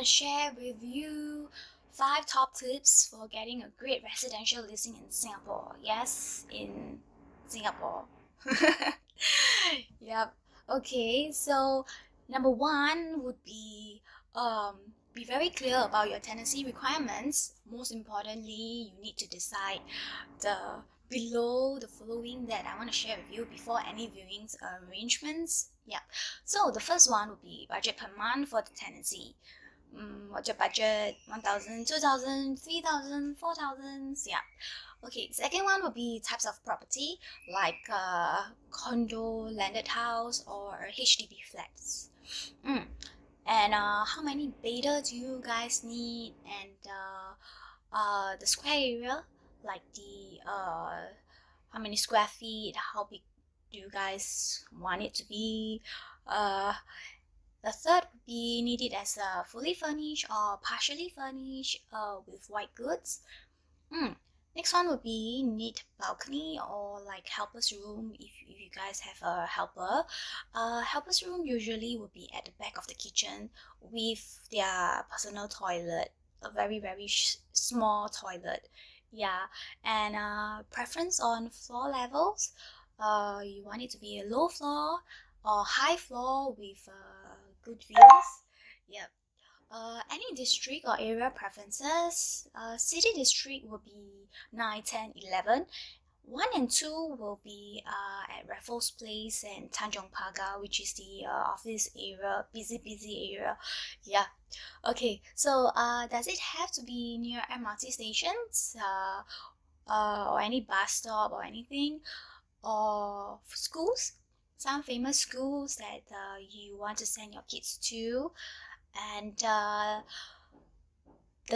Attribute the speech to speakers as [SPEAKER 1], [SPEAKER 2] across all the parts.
[SPEAKER 1] to share with you 5 top tips for getting a great residential listing in Singapore. Yes, in Singapore. Yep. Okay, so number one would be very clear about your tenancy requirements. Most importantly, you need to decide the below the following that I want to share with you before any viewings arrangements. Yeah. So the first one would be budget per month for the tenancy. What's your budget? 1,000, 2,000, 3,000, 4,000? Yeah. Okay, second one would be types of property like condo, landed house, or HDB flats. And how many beta do you guys need? And the square area, like the how many square feet, how big do you guys want it to be? The third would be needed as a fully furnished or partially furnished with white goods. Next one would be need balcony or like helper's room if you guys have a helper. Helper's room usually would be at the back of the kitchen with their personal toilet, a very small toilet. Yeah, and preference on floor levels. You want it to be a low floor or high floor with good views. Yep. Any district or area preferences? City district will be 9, 10, 11. 1 and 2 will be at Raffles Place and Tanjong Pagar, which is the office area, busy area. Yeah. Okay, so does it have to be near MRT stations or any bus stop or anything? Or schools? Some famous schools that you want to send your kids to. And the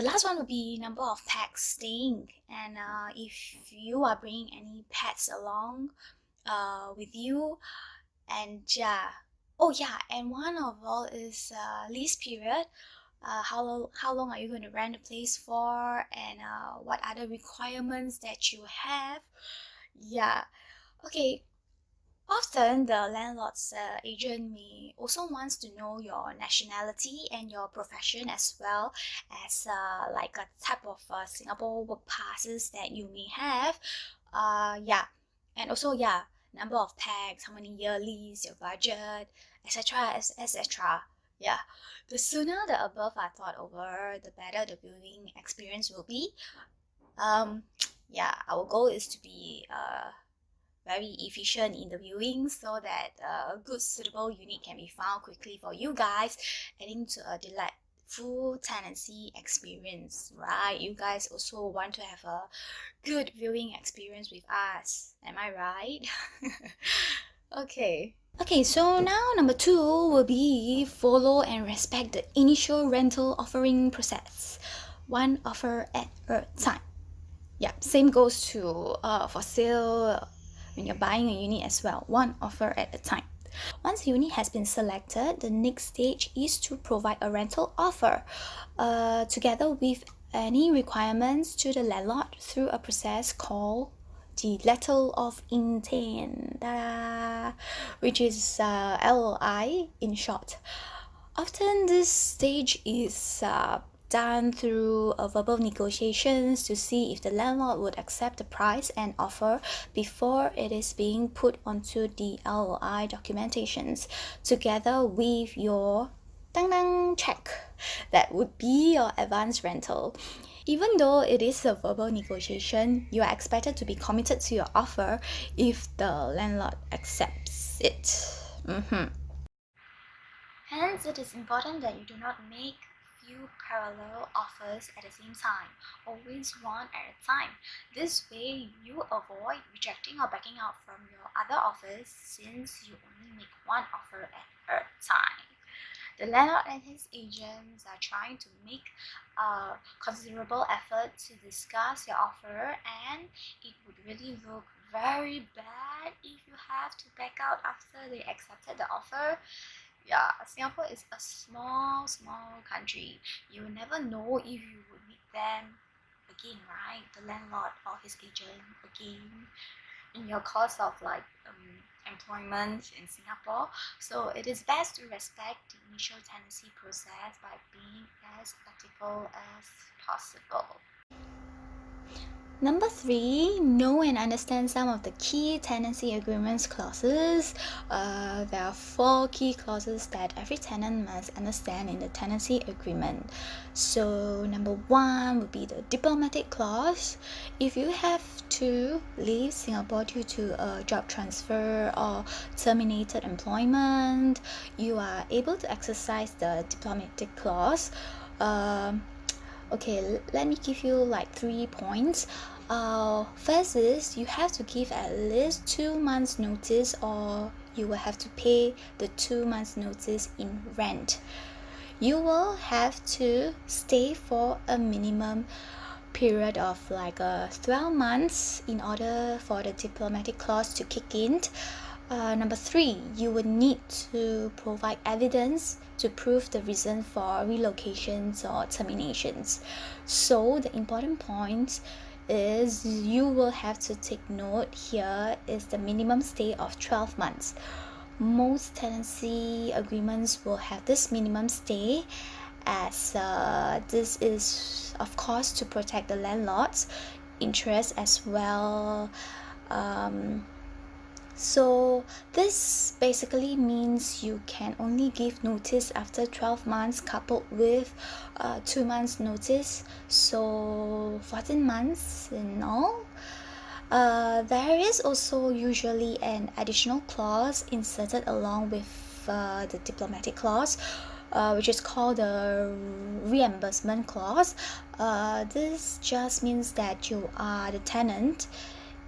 [SPEAKER 1] last one would be number of pets staying, and if you are bringing any pets along with you. And and one of all is lease period. How long are you going to rent the place for, and what other requirements that you have? Yeah. Okay. Often the landlord's agent may also wants to know your nationality and your profession, as well as like a type of Singapore work passes that you may have. And also number of packs, how many yearlies, your budget, etc. etc. Yeah, the sooner the above are thought over, the better the viewing experience will be. Our goal is to be very efficient in the viewing so that a good suitable unit can be found quickly for you guys, adding to a delightful tenancy experience, right? You guys also want to have a good viewing experience with us, am I right? Okay, so now number 2 will be follow and respect the initial rental offering process, one offer at a time. Yeah, same goes to for sale when you're buying a unit as well, one offer at a time. Once a unit has been selected, the next stage is to provide a rental offer together with any requirements to the landlord through a process called the letter of intent, which is LOI in short. Often this stage is done through verbal negotiations to see if the landlord would accept the price and offer before it is being put onto the LOI documentations, together with your check. That would be your advance rental. Even though it is a verbal negotiation, you are expected to be committed to your offer if the landlord accepts it. Hence, it is important that you do not make few parallel offers at the same time, always one at a time. This way, you avoid rejecting or backing out from your other offers, since you only make one offer at a time. The landlord and his agents are trying to make a considerable effort to discuss your offer, and it would really look very bad if you have to back out after they accepted the offer. Yeah, Singapore is a small country. You will never know if you would meet them again, right? The landlord or his agent again. in your course of employment in Singapore. So it is best to respect the initial tenancy process by being as ethical as possible. Number 3, know and understand some of the key tenancy agreements clauses. There are 4 key clauses that every tenant must understand in the tenancy agreement. So number 1 would be the diplomatic clause. If you have to leave Singapore due to a job transfer or terminated employment, you are able to exercise the diplomatic clause. Okay, let me give you 3 points. First is you have to give at least 2 months notice, or you will have to pay the 2 months notice in rent. You will have to stay for a minimum period of 12 months in order for the diplomatic clause to kick in. Number 3, you would need to provide evidence to prove the reason for relocations or terminations. So the important point is you will have to take note here is the minimum stay of 12 months. Most tenancy agreements will have this minimum stay, as this is of course to protect the landlord's interest as well. So this basically means you can only give notice after 12 months coupled with 2 months notice, so 14 months in all. There is also usually an additional clause inserted along with the diplomatic clause, which is called the reimbursement clause. This just means that you are the tenant.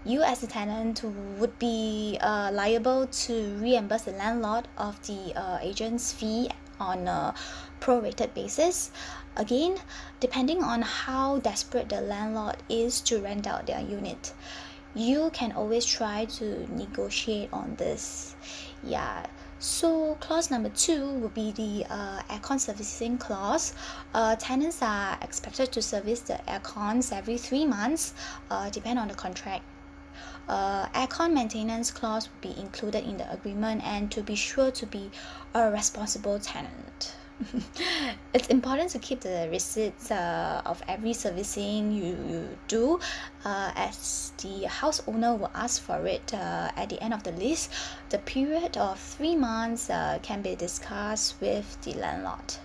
[SPEAKER 1] You as a tenant would be liable to reimburse the landlord of the agent's fee on a prorated basis. Again, depending on how desperate the landlord is to rent out their unit, you can always try to negotiate on this. Yeah. So clause number 2 would be the aircon servicing clause. Tenants are expected to service the aircons every 3 months, depend on the contract. Aircon maintenance clause will be included in the agreement, and to be sure to be a responsible tenant. It's important to keep the receipts of every servicing you do, as the house owner will ask for it at the end of the lease. The period of 3 months can be discussed with the landlord.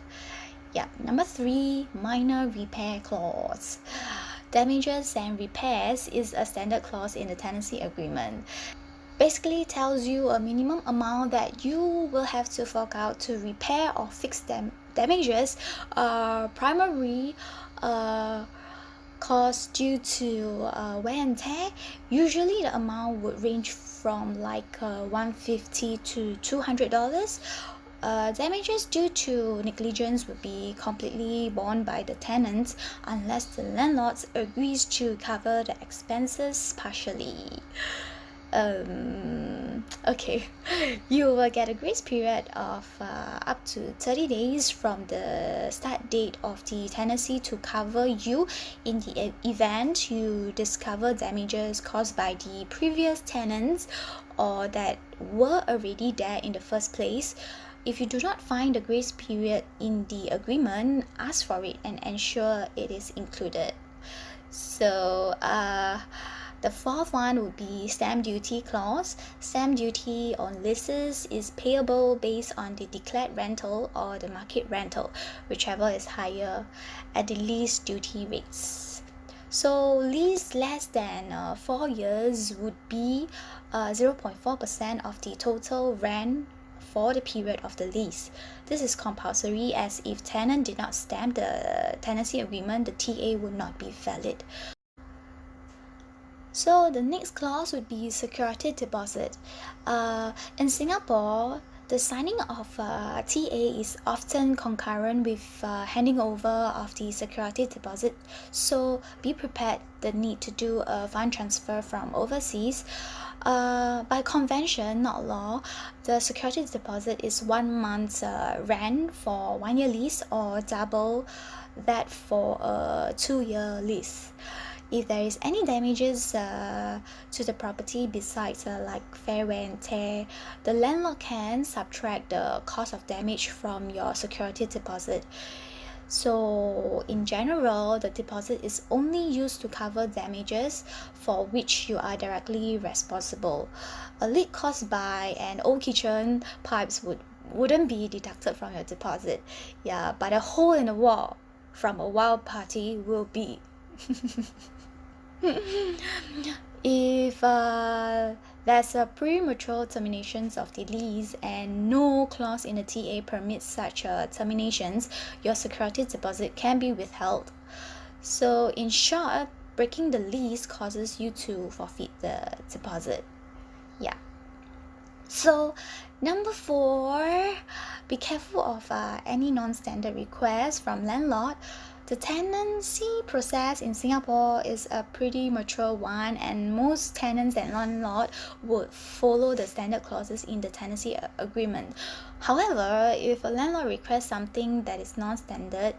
[SPEAKER 1] Yeah. Number 3, minor repair clause. Damages and repairs is a standard clause in the tenancy agreement. Basically tells you a minimum amount that you will have to fork out to repair or fix damages. Primary cost due to wear and tear. Usually the amount would range from $150 to $200. Damages due to negligence would be completely borne by the tenants unless the landlord agrees to cover the expenses partially. Okay, you will get a grace period of up to 30 days from the start date of the tenancy to cover you in the event you discover damages caused by the previous tenants or that were already there in the first place. If you do not find the grace period in the agreement, ask for it and ensure it is included. So the 4th one would be stamp duty clause. Stamp duty on leases is payable based on the declared rental or the market rental, whichever is higher, at the lease duty rates. So lease less than 4 years would be 0.4% of the total rent for the period of the lease. This is compulsory, as if tenant did not stamp the tenancy agreement, the TA would not be valid. So the next clause would be security deposit. In Singapore, the signing of TA is often concurrent with handing over of the security deposit, so be prepared the need to do a fund transfer from overseas. By convention, not law, the security deposit is 1 month's rent for 1 year lease or double that for a 2-year lease. If there is any damages to the property besides like fair wear and tear, the landlord can subtract the cost of damage from your security deposit. So in general, the deposit is only used to cover damages for which you are directly responsible. A leak caused by an old kitchen pipes wouldn't be deducted from your deposit. Yeah, but a hole in the wall from a wild party will be. If there's a premature termination of the lease and no clause in the TA permits such terminations, your security deposit can be withheld. So in short, breaking the lease causes you to forfeit the deposit. Yeah. So number 4, be careful of any non-standard requests from landlord. The tenancy process in Singapore is a pretty mature one, and most tenants and landlord would follow the standard clauses in the tenancy agreement. However, if a landlord requests something that is non-standard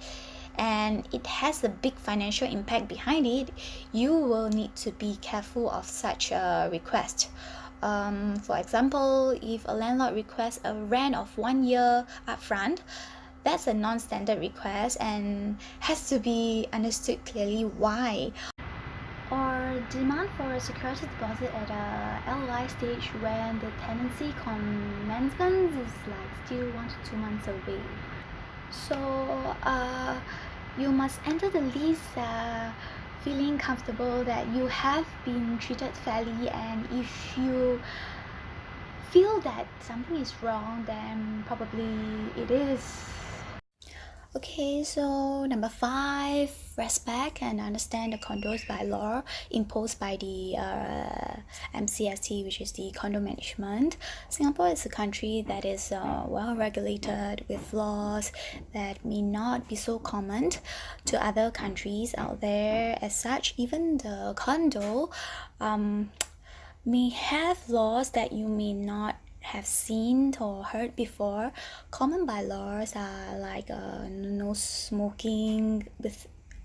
[SPEAKER 1] and it has a big financial impact behind it, you will need to be careful of such a request. For example, if a landlord requests a rent of 1 year upfront, that's a non-standard request and has to be understood clearly why. Or demand for a security deposit at a LI stage when the tenancy commencement is like still 1 to 2 months away. So you must enter the lease feeling comfortable that you have been treated fairly, and if you feel that something is wrong, then probably it is. Okay, so number 5, respect and understand the condos bylaw imposed by the MCST, which is the condo management. Singapore is a country that is well regulated with laws that may not be so common to other countries out there. As such, even the condo may have laws that you may not have seen or heard before. Common bylaws are like no smoking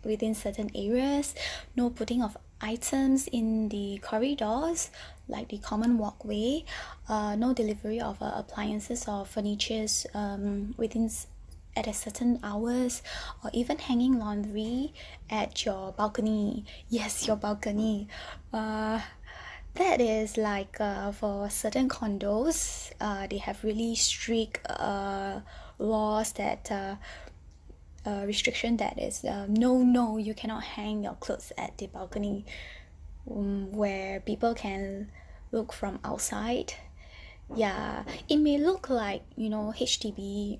[SPEAKER 1] within certain areas, no putting of items in the corridors like the common walkway, no delivery of appliances or furnitures within at a certain hours, or even hanging laundry at your balcony. Yes, your balcony. That is like for certain condos, they have really strict laws that restriction that is no, you cannot hang your clothes at the balcony where people can look from outside. Yeah, it may look like, HDB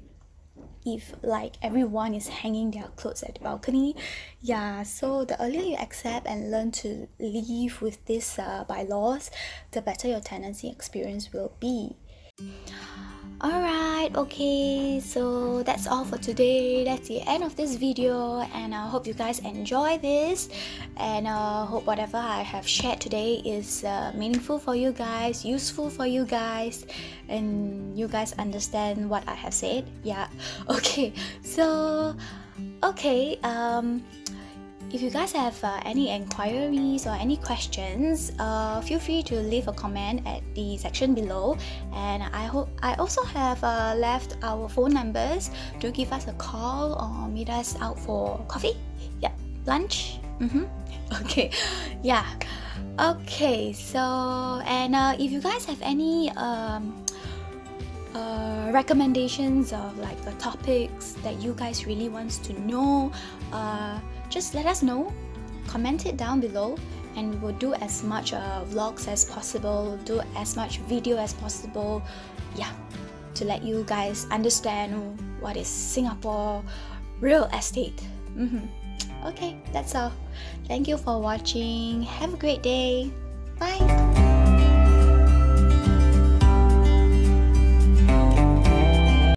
[SPEAKER 1] if like everyone is hanging their clothes at the balcony. Yeah, so the earlier you accept and learn to live with these bylaws, the better your tenancy experience will be. Alright, okay, so that's all for today. That's the end of this video, and I hope you guys enjoy this, and hope whatever I have shared today is meaningful for you guys, useful for you guys, and you guys understand what I have said. Yeah, okay, so if you guys have any inquiries or any questions, feel free to leave a comment at the section below, and I also have left our phone numbers to give us a call or meet us out for coffee, lunch. Okay, yeah, okay, so and if you guys have any recommendations of like the topics that you guys really wants to know, just let us know, comment it down below, and we'll do as much vlogs as possible, do as much video as possible, to let you guys understand what is Singapore real estate. Okay, that's all. Thank you for watching. Have a great day. Bye.